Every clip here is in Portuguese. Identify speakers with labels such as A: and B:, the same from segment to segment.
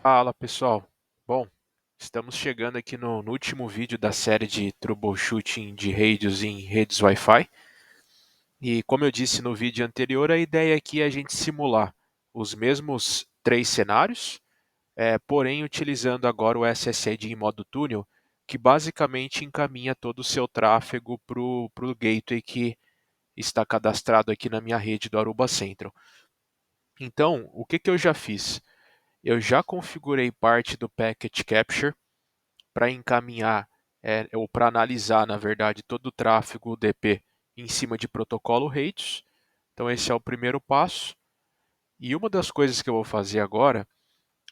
A: Fala pessoal, bom, estamos chegando aqui no último vídeo da série de troubleshooting de redes em redes Wi-Fi e como eu disse no vídeo anterior, a ideia aqui é a gente simular os mesmos três cenários, porém utilizando agora o SSID em modo túnel, que basicamente encaminha todo o seu tráfego para o gateway que está cadastrado aqui na minha rede do Aruba Central. Então, o que eu já fiz? Eu já configurei parte do Packet Capture para encaminhar ou para analisar, na verdade, todo o tráfego UDP em cima de protocolo RAIDs. Então esse é o primeiro passo. E uma das coisas que eu vou fazer agora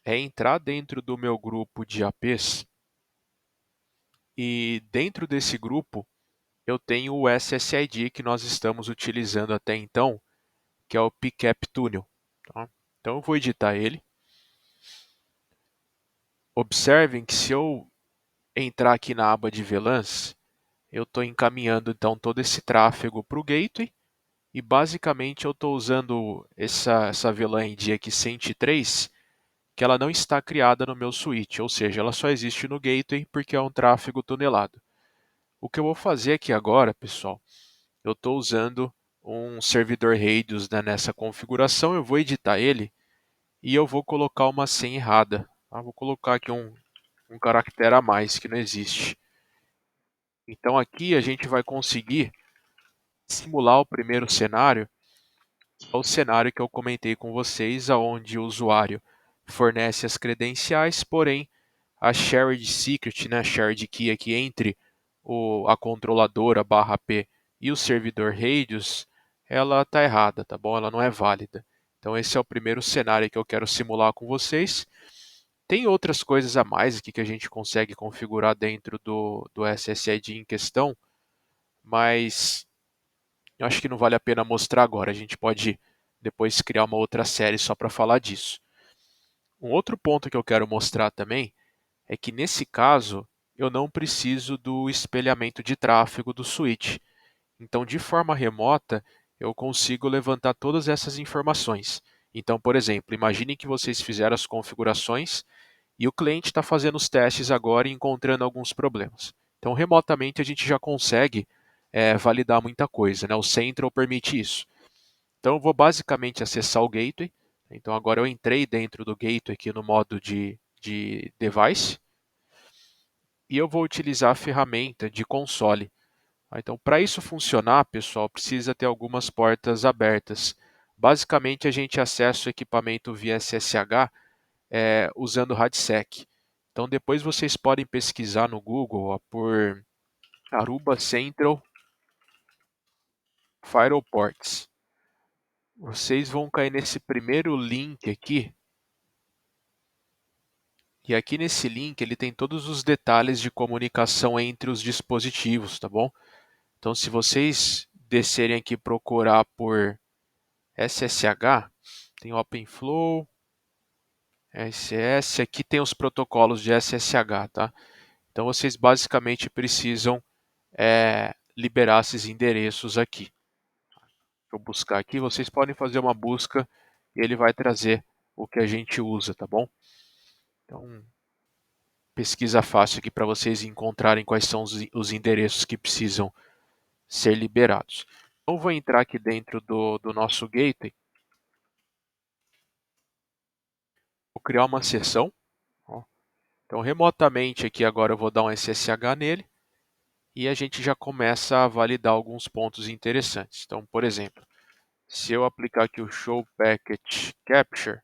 A: é entrar dentro do meu grupo de APs e dentro desse grupo eu tenho o SSID que nós estamos utilizando até então, que é o PCAP Tunnel. Tá? Então eu vou editar ele. Observem que se eu entrar aqui na aba de VLANs, eu estou encaminhando então todo esse tráfego para o gateway e basicamente eu estou usando essa VLAN ID aqui 103, que ela não está criada no meu switch, ou seja, ela só existe no gateway porque é um tráfego tunelado. O que eu vou fazer aqui agora, pessoal, eu estou usando um servidor Radius, né, nessa configuração, eu vou editar ele e eu vou colocar uma senha errada. Tá? Vou colocar aqui um caractere a mais que não existe. Então aqui a gente vai conseguir simular o primeiro cenário, que é o cenário que eu comentei com vocês, onde o usuário fornece as credenciais, porém a shared secret, né, shared key aqui entre a controladora /P e o servidor Radius, ela está errada, tá bom? Ela não é válida. Então esse é o primeiro cenário que eu quero simular com vocês. Tem outras coisas a mais aqui que a gente consegue configurar dentro do SSID em questão, mas eu acho que não vale a pena mostrar agora. A gente pode depois criar uma outra série só para falar disso. Um outro ponto que eu quero mostrar também é que nesse caso eu não preciso do espelhamento de tráfego do switch. Então, de forma remota, eu consigo levantar todas essas informações. Então, por exemplo, imagine que vocês fizeram as configurações e o cliente está fazendo os testes agora e encontrando alguns problemas. Então, remotamente, a gente já consegue validar muita coisa, né? O Central permite isso. Então, eu vou basicamente acessar o gateway. Então, agora eu entrei dentro do gateway aqui no modo de device e eu vou utilizar a ferramenta de console. Então, para isso funcionar, pessoal, precisa ter algumas portas abertas. Basicamente, a gente acessa o equipamento via SSH usando o RADSEC. Então, depois vocês podem pesquisar no Google por Aruba Central Firewall Ports. Vocês vão cair nesse primeiro link aqui. E aqui nesse link ele tem todos os detalhes de comunicação entre os dispositivos, tá bom? Então, se vocês descerem aqui e procurar por SSH, tem OpenFlow, SS, aqui tem os protocolos de SSH, tá? Então vocês basicamente precisam liberar esses endereços aqui. Vou buscar aqui, vocês podem fazer uma busca e ele vai trazer o que a gente usa, tá bom? Então, pesquisa fácil aqui para vocês encontrarem quais são os endereços que precisam ser liberados. Então, vou entrar aqui dentro do nosso gateway, vou criar uma sessão. Ó. Então, remotamente aqui agora eu vou dar um SSH nele e a gente já começa a validar alguns pontos interessantes. Então, por exemplo, se eu aplicar aqui o Show Packet Capture,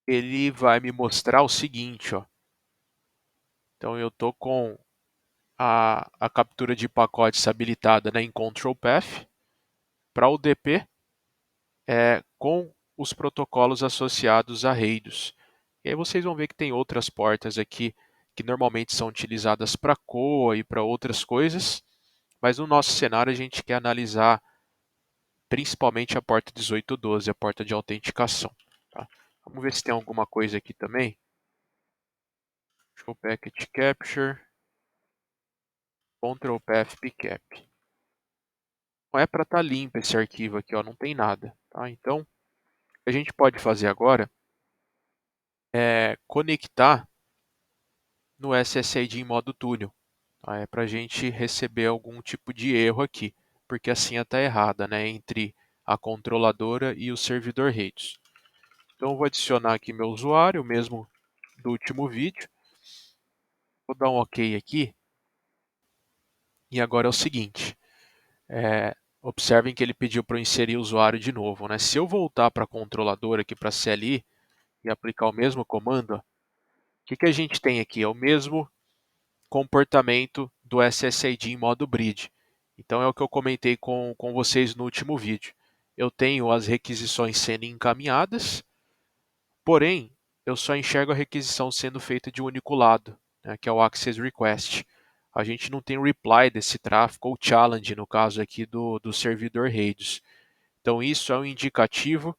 A: ele vai me mostrar o seguinte, ó. Então eu estou com a captura de pacotes habilitada, né, em Control Path para o DP com os protocolos associados a RAIDs. E aí vocês vão ver que tem outras portas aqui que normalmente são utilizadas para COA e para outras coisas, mas no nosso cenário a gente quer analisar principalmente a porta 1812, a porta de autenticação. Tá? Vamos ver se tem alguma coisa aqui também. Show Packet Capture, Control Path PCAP. Não é para estar limpo esse arquivo aqui, ó, não tem nada. Tá? Então, o que a gente pode fazer agora conectar no SSID em modo túnel. Tá? É para a gente receber algum tipo de erro aqui, porque a senha está errada, né, entre a controladora e o servidor redes. Então eu vou adicionar aqui meu usuário, o mesmo do último vídeo. Vou dar um OK aqui. E agora é o seguinte, observem que ele pediu para eu inserir o usuário de novo. Né? Se eu voltar para a controladora aqui para a CLI e aplicar o mesmo comando, o que a gente tem aqui? É o mesmo comportamento do SSID em modo bridge. Então é o que eu comentei com vocês no último vídeo. Eu tenho as requisições sendo encaminhadas, porém eu só enxergo a requisição sendo feita de um único lado, né, que é o Access Request. A gente não tem reply desse tráfego ou challenge, no caso aqui do servidor redes. Então isso é um indicativo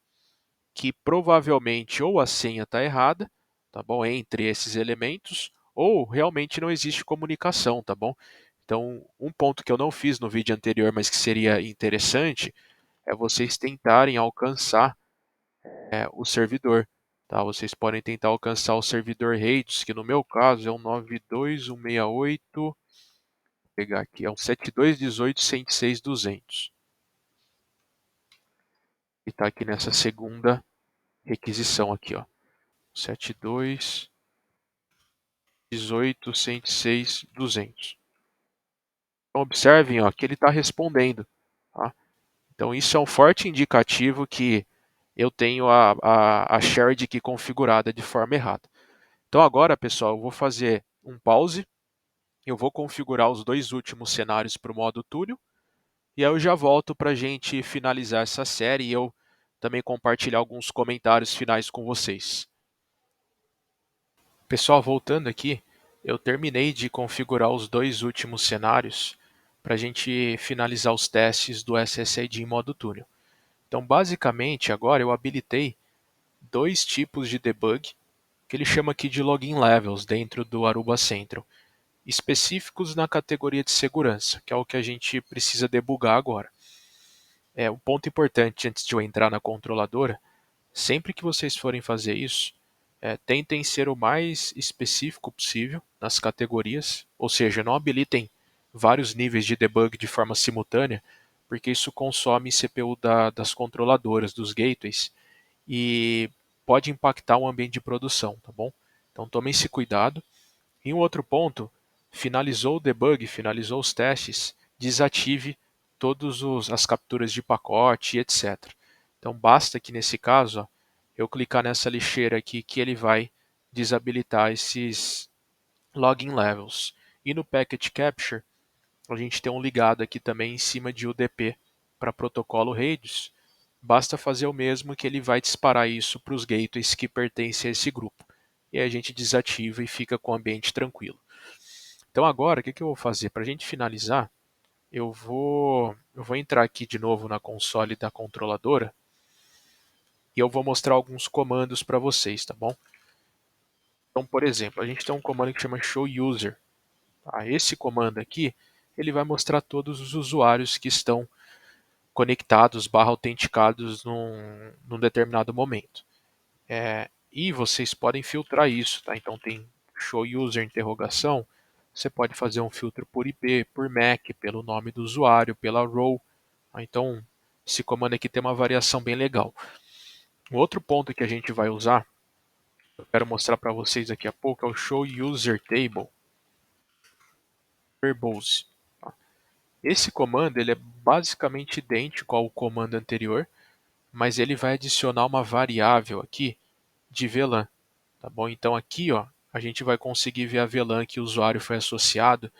A: que provavelmente ou a senha está errada, tá bom, entre esses elementos, ou realmente não existe comunicação, tá bom? Então, um ponto que eu não fiz no vídeo anterior, mas que seria interessante, é vocês tentarem alcançar o servidor. Tá? Vocês podem tentar alcançar o servidor redes, que no meu caso é um 92168, vou pegar aqui, é um 7218.106.200. E está aqui nessa segunda requisição aqui, ó, 7218.106.200. Então, observem, ó, que ele está respondendo. Tá? Então, isso é um forte indicativo que eu tenho a shared aqui configurada de forma errada. Então, agora, pessoal, eu vou fazer um pause. Eu vou configurar os dois últimos cenários para o modo túnel. E aí eu já volto para a gente finalizar essa série e eu também compartilhar alguns comentários finais com vocês. Pessoal, voltando aqui, eu terminei de configurar os dois últimos cenários para a gente finalizar os testes do SSID em modo túnel. Então, basicamente, agora eu habilitei dois tipos de debug, que ele chama aqui de login levels dentro do Aruba Central, específicos na categoria de segurança, que é o que a gente precisa debugar agora. Um ponto importante antes de eu entrar na controladora, sempre que vocês forem fazer isso, tentem ser o mais específico possível nas categorias, ou seja, não habilitem vários níveis de debug de forma simultânea, porque isso consome CPU das controladoras, dos gateways, e pode impactar o ambiente de produção, tá bom? Então tomem esse cuidado. Em um outro ponto, finalizou o debug, finalizou os testes, desative todas as capturas de pacote, etc. Então basta que nesse caso, ó, eu clicar nessa lixeira aqui que ele vai desabilitar esses login levels. E no Packet Capture, a gente tem um ligado aqui também em cima de UDP para protocolo redes. Basta fazer o mesmo que ele vai disparar isso para os gateways que pertencem a esse grupo. E aí a gente desativa e fica com o ambiente tranquilo. Então agora, o que eu vou fazer? Para a gente finalizar, eu vou entrar aqui de novo na console da controladora e eu vou mostrar alguns comandos para vocês, tá bom? Então, por exemplo, a gente tem um comando que chama show user. Tá? Esse comando aqui, ele vai mostrar todos os usuários que estão conectados barra autenticados num determinado momento. E vocês podem filtrar isso, tá? Então tem show user interrogação, você pode fazer um filtro por IP, por MAC, pelo nome do usuário, pela row. Tá? Então esse comando aqui tem uma variação bem legal. Um outro ponto que a gente vai usar, eu quero mostrar para vocês daqui a pouco, é o show user table verbose. Tá? Esse comando ele é basicamente idêntico ao comando anterior, mas ele vai adicionar uma variável aqui de VLAN. Tá bom? Então aqui, ó, a gente vai conseguir ver a VLAN que o usuário foi associado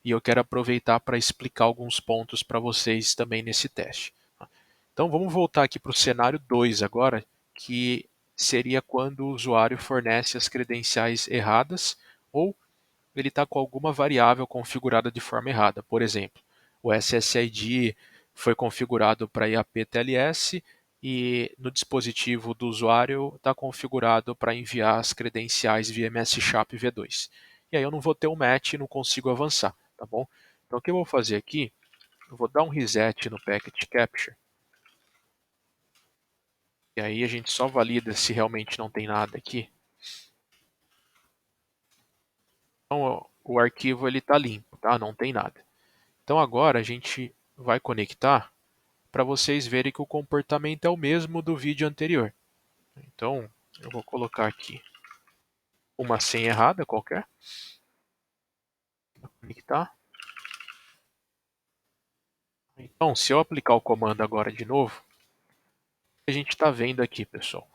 A: e eu quero aproveitar para explicar alguns pontos para vocês também nesse teste. Tá? Então vamos voltar aqui para o cenário 2 agora, que seria quando o usuário fornece as credenciais erradas ou ele está com alguma variável configurada de forma errada. Por exemplo, o SSID foi configurado para IAP-TLS e no dispositivo do usuário está configurado para enviar as credenciais via MS SHAP V2. E aí eu não vou ter um match e não consigo avançar, tá bom? Então o que eu vou fazer aqui, eu vou dar um reset no Packet Capture, e aí a gente só valida se realmente não tem nada aqui. Então o arquivo ele está limpo, tá? Não tem nada. Então agora a gente vai conectar para vocês verem que o comportamento é o mesmo do vídeo anterior. Então eu vou colocar aqui uma senha errada qualquer, conectar. Então se eu aplicar o comando agora de novo, a gente está vendo aqui, pessoal.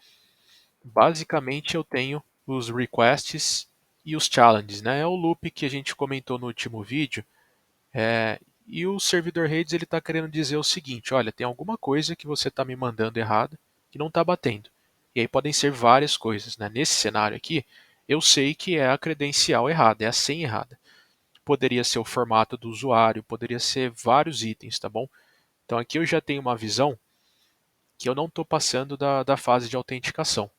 A: Basicamente eu tenho os requests e os challenges, né? É o loop que a gente comentou no último vídeo. E o servidor redes ele está querendo dizer o seguinte: olha, tem alguma coisa que você está me mandando errada que não está batendo. E aí podem ser várias coisas, né? Nesse cenário aqui, eu sei que é a credencial errada, é a senha errada. Poderia ser o formato do usuário, poderia ser vários itens, tá bom? Então aqui eu já tenho uma visão que eu não estou passando da fase de autenticação.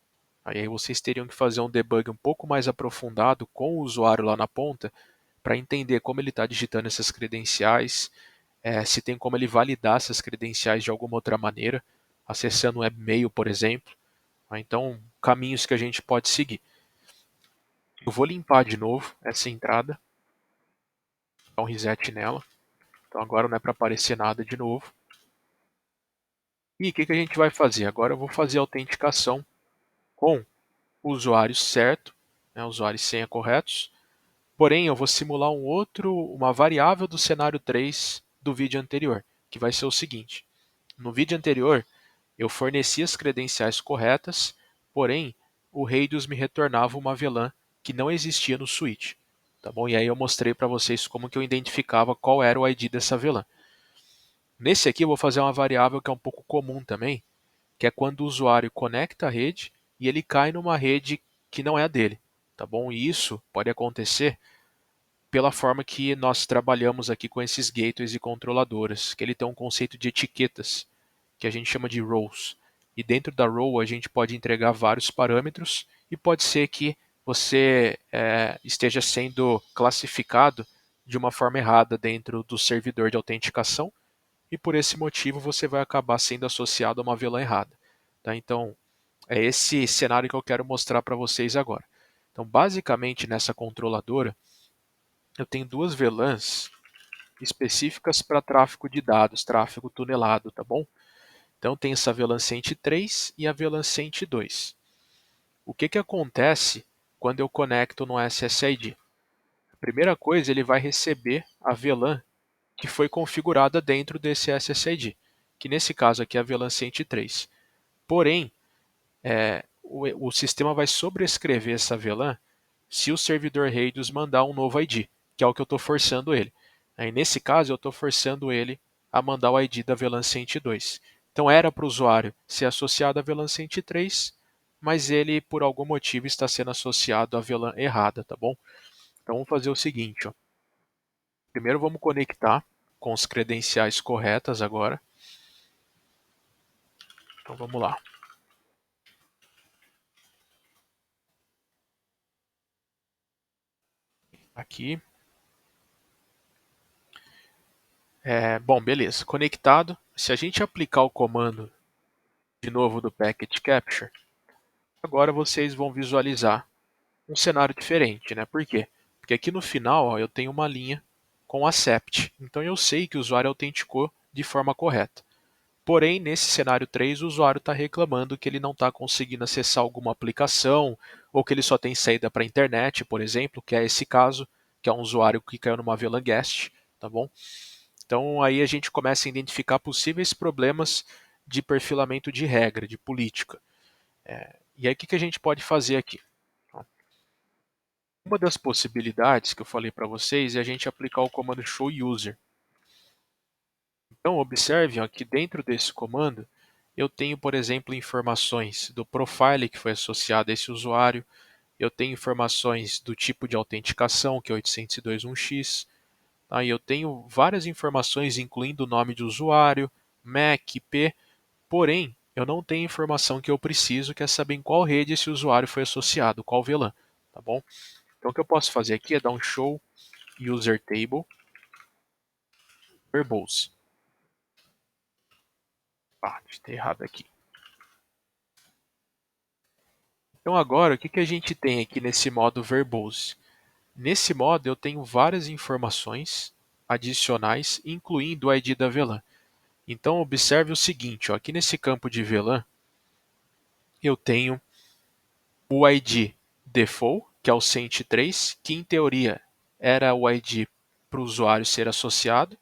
A: Aí vocês teriam que fazer um debug um pouco mais aprofundado com o usuário lá na ponta para entender como ele está digitando essas credenciais, se tem como ele validar essas credenciais de alguma outra maneira, acessando um webmail, por exemplo. Então, caminhos que a gente pode seguir. Eu vou limpar de novo essa entrada, dar um reset nela. Então agora não é para aparecer nada de novo. E o que a gente vai fazer? Agora eu vou fazer a autenticação com o usuário certo, né, usuário e senha corretos. Porém, eu vou simular uma variável do cenário 3 do vídeo anterior, que vai ser o seguinte. No vídeo anterior, eu forneci as credenciais corretas, porém, o Radius me retornava uma VLAN que não existia no switch. Tá bom? E aí eu mostrei para vocês como que eu identificava qual era o ID dessa VLAN. Nesse aqui eu vou fazer uma variável que é um pouco comum também, que é quando o usuário conecta a rede e ele cai numa rede que não é a dele. Tá bom? E isso pode acontecer pela forma que nós trabalhamos aqui com esses gateways e controladoras, que ele tem um conceito de etiquetas, que a gente chama de roles. E dentro da role a gente pode entregar vários parâmetros e pode ser que você esteja sendo classificado de uma forma errada dentro do servidor de autenticação e por esse motivo você vai acabar sendo associado a uma VLAN errada. Tá? Então, é esse cenário que eu quero mostrar para vocês agora. Então, basicamente, nessa controladora, eu tenho duas VLANs específicas para tráfego de dados, tráfego tunelado, tá bom? Então tem essa VLAN 103 e a VLAN 102. O que acontece quando eu conecto no SSID? A primeira coisa, ele vai receber a VLAN que foi configurada dentro desse SSID, que nesse caso aqui é a VLAN 103. Porém, o sistema vai sobrescrever essa VLAN se o servidor Radius mandar um novo ID, que é o que eu estou forçando ele. Aí, nesse caso, eu estou forçando ele a mandar o ID da VLAN 102. Então era para o usuário ser associado à VLAN 103, mas ele, por algum motivo, está sendo associado à VLAN errada, tá bom? Então vamos fazer o seguinte, ó. Primeiro vamos conectar com as credenciais corretas agora. Então vamos lá. Aqui. Bom, beleza. Conectado. Se a gente aplicar o comando de novo do Packet Capture, agora vocês vão visualizar um cenário diferente, né? Por quê? Porque aqui no final ó, eu tenho uma linha com accept. Então eu sei que o usuário autenticou de forma correta. Porém, nesse cenário 3, o usuário está reclamando que ele não está conseguindo acessar alguma aplicação ou que ele só tem saída para a internet, por exemplo, que é esse caso, que é um usuário que caiu numa VLAN guest, tá bom? Então aí a gente começa a identificar possíveis problemas de perfilamento de regra, de política. E aí o que a gente pode fazer aqui? Uma das possibilidades que eu falei para vocês é a gente aplicar o comando show user. Então observem que dentro desse comando eu tenho, por exemplo, informações do profile que foi associado a esse usuário, eu tenho informações do tipo de autenticação, que é 802.1x, tá? E eu tenho várias informações, incluindo o nome de usuário, MAC, IP, porém, eu não tenho a informação que eu preciso, que é saber em qual rede esse usuário foi associado, qual VLAN, tá bom? Então o que eu posso fazer aqui é dar um show user table verbose. Está errado aqui. Então agora, o que a gente tem aqui nesse modo verbose? Nesse modo, eu tenho várias informações adicionais, incluindo o ID da VLAN. Então, observe o seguinte, ó, aqui nesse campo de VLAN, eu tenho o ID default, que é o 103, que em teoria era o ID para o usuário ser associado,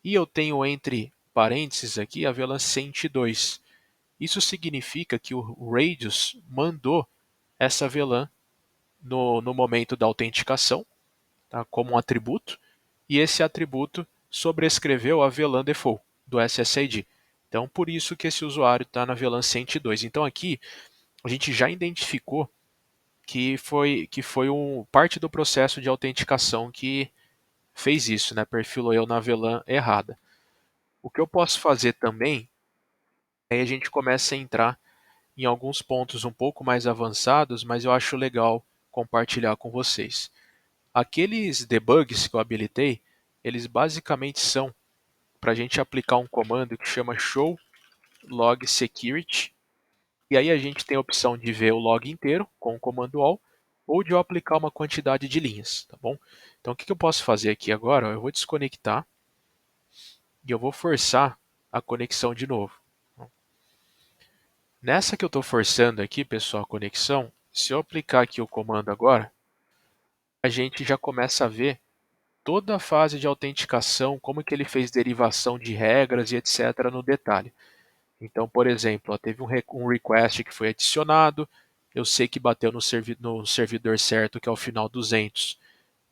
A: e eu tenho entre parênteses aqui a VLAN 102. Isso significa que o Radius mandou essa VLAN no momento da autenticação, tá, como um atributo, e esse atributo sobrescreveu a VLAN default do SSID. Então, por isso que esse usuário está na VLAN 102. Então, aqui a gente já identificou que foi parte do processo de autenticação que fez isso, né? Perfilou eu na VLAN errada. O que eu posso fazer também, aí a gente começa a entrar em alguns pontos um pouco mais avançados, mas eu acho legal compartilhar com vocês. Aqueles debugs que eu habilitei, eles basicamente são para a gente aplicar um comando que chama show log security, e aí a gente tem a opção de ver o log inteiro com o comando all, ou de eu aplicar uma quantidade de linhas, tá bom? Então o que eu posso fazer aqui agora? Eu vou desconectar e eu vou forçar a conexão de novo. Nessa que eu estou forçando aqui, pessoal, a conexão, se eu aplicar aqui o comando agora, a gente já começa a ver toda a fase de autenticação, como que ele fez derivação de regras e etc. no detalhe. Então, por exemplo, ó, teve um request que foi adicionado, eu sei que bateu no servidor certo, que é o final 200,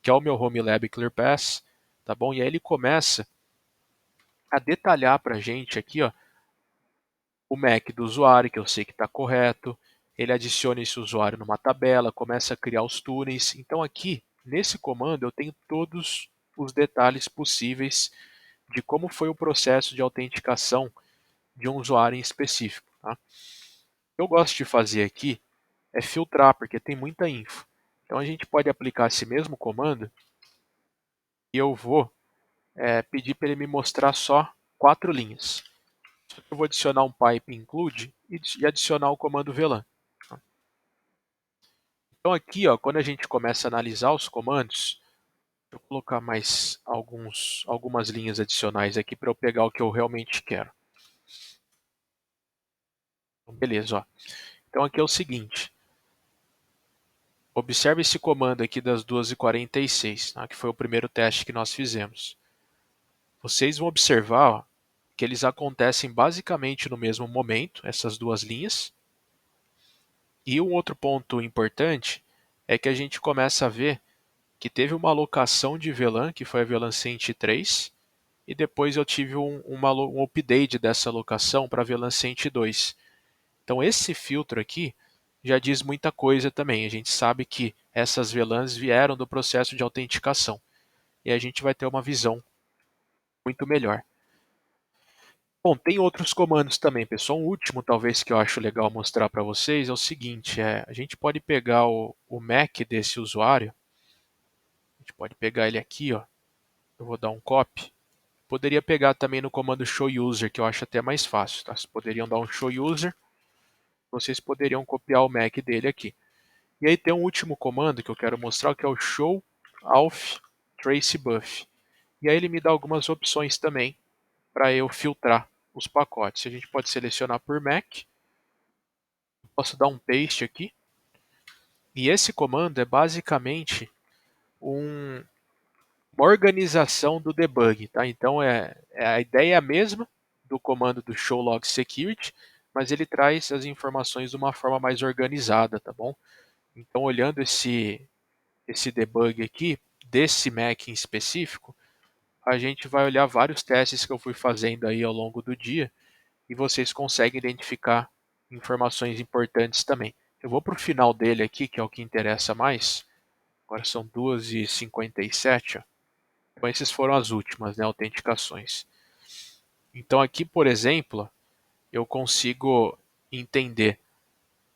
A: que é o meu Home Lab ClearPass, tá bom? E aí ele começa a detalhar para a gente aqui, ó, o MAC do usuário, que eu sei que está correto, ele adiciona esse usuário numa tabela, começa a criar os túneis. Então aqui, nesse comando, eu tenho todos os detalhes possíveis de como foi o processo de autenticação de um usuário em específico. Tá? O que eu gosto de fazer aqui é filtrar, porque tem muita info. Então a gente pode aplicar esse mesmo comando e eu vou pedir para ele me mostrar só 4 linhas. Eu vou adicionar um pipe include e adicionar o comando VLAN. Então aqui, ó, quando a gente começa a analisar os comandos, eu vou colocar mais algumas linhas adicionais aqui para eu pegar o que eu realmente quero. Então, beleza, ó. Então aqui é o seguinte. Observe esse comando aqui das 2h46, tá, que foi o primeiro teste que nós fizemos. Vocês vão observar, ó, que eles acontecem basicamente no mesmo momento, essas duas linhas. E um outro ponto importante é que a gente começa a ver que teve uma alocação de VLAN, que foi a VLAN 103, e depois eu tive um update dessa alocação para a VLAN 102. Então esse filtro aqui já diz muita coisa também. A gente sabe que essas VLANs vieram do processo de autenticação. E a gente vai ter uma visão muito melhor. Bom, tem outros comandos também, pessoal. Um último, talvez, que eu acho legal mostrar para vocês é o seguinte: a gente pode pegar o MAC desse usuário, a gente pode pegar ele aqui, ó. Eu vou dar um copy. Poderia pegar também no comando show user, que eu acho até mais fácil. Tá? Vocês poderiam dar um show user, vocês poderiam copiar o MAC dele aqui. E aí tem um último comando que eu quero mostrar, que é o show auth trace buff. E aí ele me dá algumas opções também para eu filtrar os pacotes. A gente pode selecionar por MAC, posso dar um paste aqui. E esse comando é basicamente uma organização do debug. Tá? Então a ideia é a mesma do comando do show log security, mas ele traz as informações de uma forma mais organizada, tá bom? Então olhando esse debug aqui, desse Mac em específico, a gente vai olhar vários testes que eu fui fazendo aí ao longo do dia e vocês conseguem identificar informações importantes também. Eu vou para o final dele aqui, que é o que interessa mais. Agora são 2h57. Então, essas foram as últimas, né, autenticações. Então, aqui, por exemplo, eu consigo entender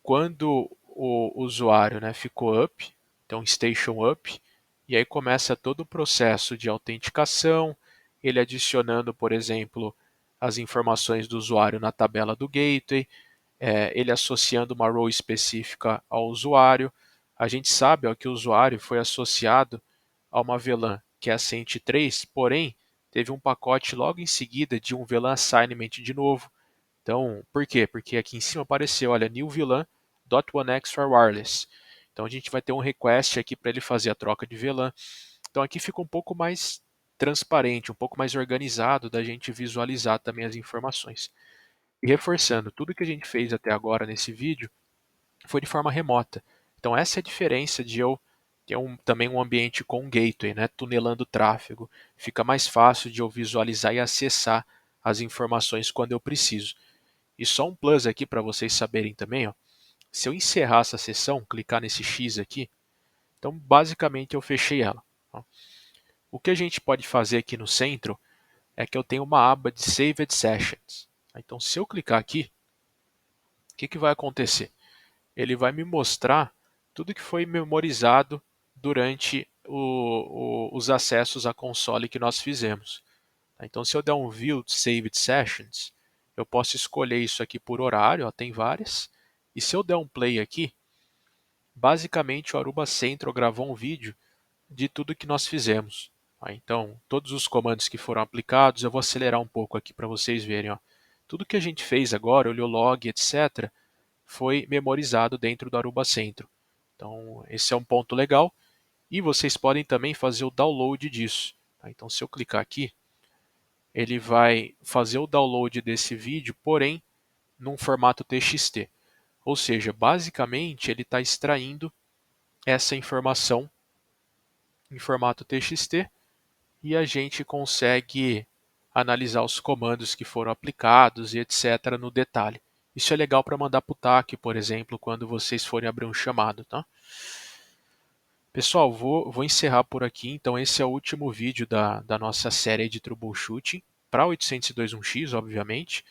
A: quando o usuário, né, ficou up, então station up, e aí começa todo o processo de autenticação, ele adicionando, por exemplo, as informações do usuário na tabela do gateway, ele associando uma row específica ao usuário, a gente sabe ó, que o usuário foi associado a uma VLAN que é a 103, porém teve um pacote logo em seguida de um VLAN assignment de novo. Então, por quê? Porque aqui em cima apareceu, olha, new VLAN.1x for wireless. Então a gente vai ter um request aqui para ele fazer a troca de VLAN. Então aqui fica um pouco mais transparente, um pouco mais organizado da gente visualizar também as informações. E reforçando, tudo que a gente fez até agora nesse vídeo foi de forma remota. Então essa é a diferença de eu ter também um ambiente com um gateway, né, tunelando o tráfego. Fica mais fácil de eu visualizar e acessar as informações quando eu preciso. E só um plus aqui para vocês saberem também, ó, se eu encerrar essa sessão, clicar nesse X aqui, então basicamente eu fechei ela. Ó. O que a gente pode fazer aqui no centro é que eu tenho uma aba de Saved Sessions. Então se eu clicar aqui, o que vai acontecer? Ele vai me mostrar tudo que foi memorizado durante os acessos à console que nós fizemos. Então, se eu der um View Saved Sessions, eu posso escolher isso aqui por horário, ó, tem várias. E se eu der um play aqui, basicamente o Aruba Central gravou um vídeo de tudo que nós fizemos. Então, todos os comandos que foram aplicados, eu vou acelerar um pouco aqui para vocês verem. Ó. Tudo que a gente fez agora, olhou log, etc., foi memorizado dentro do Aruba Central. Então, esse é um ponto legal. E vocês podem também fazer o download disso. Então, se eu clicar aqui, ele vai fazer o download desse vídeo, porém, num formato TXT. Ou seja, basicamente, ele está extraindo essa informação em formato TXT e a gente consegue analisar os comandos que foram aplicados e etc. no detalhe. Isso é legal para mandar para o TAC, por exemplo, quando vocês forem abrir um chamado. Tá? Pessoal, vou encerrar por aqui. Então, esse é o último vídeo da nossa série de troubleshooting para 802.1x, obviamente.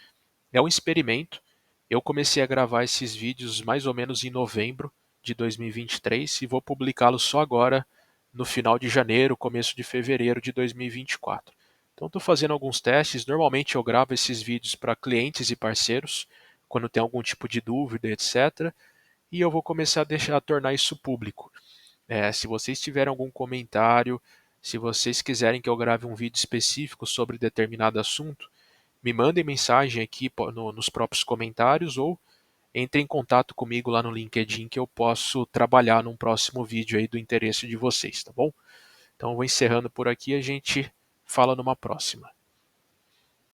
A: É um experimento. Eu comecei a gravar esses vídeos mais ou menos em novembro de 2023 e vou publicá-los só agora no final de janeiro, começo de fevereiro de 2024. Então estou fazendo alguns testes. Normalmente eu gravo esses vídeos para clientes e parceiros, quando tem algum tipo de dúvida, etc. E eu vou começar a tornar isso público. Se vocês tiverem algum comentário, se vocês quiserem que eu grave um vídeo específico sobre determinado assunto, me mandem mensagem aqui nos próprios comentários ou entre em contato comigo lá no LinkedIn que eu posso trabalhar num próximo vídeo aí do interesse de vocês, tá bom? Então eu vou encerrando por aqui, a gente fala numa próxima.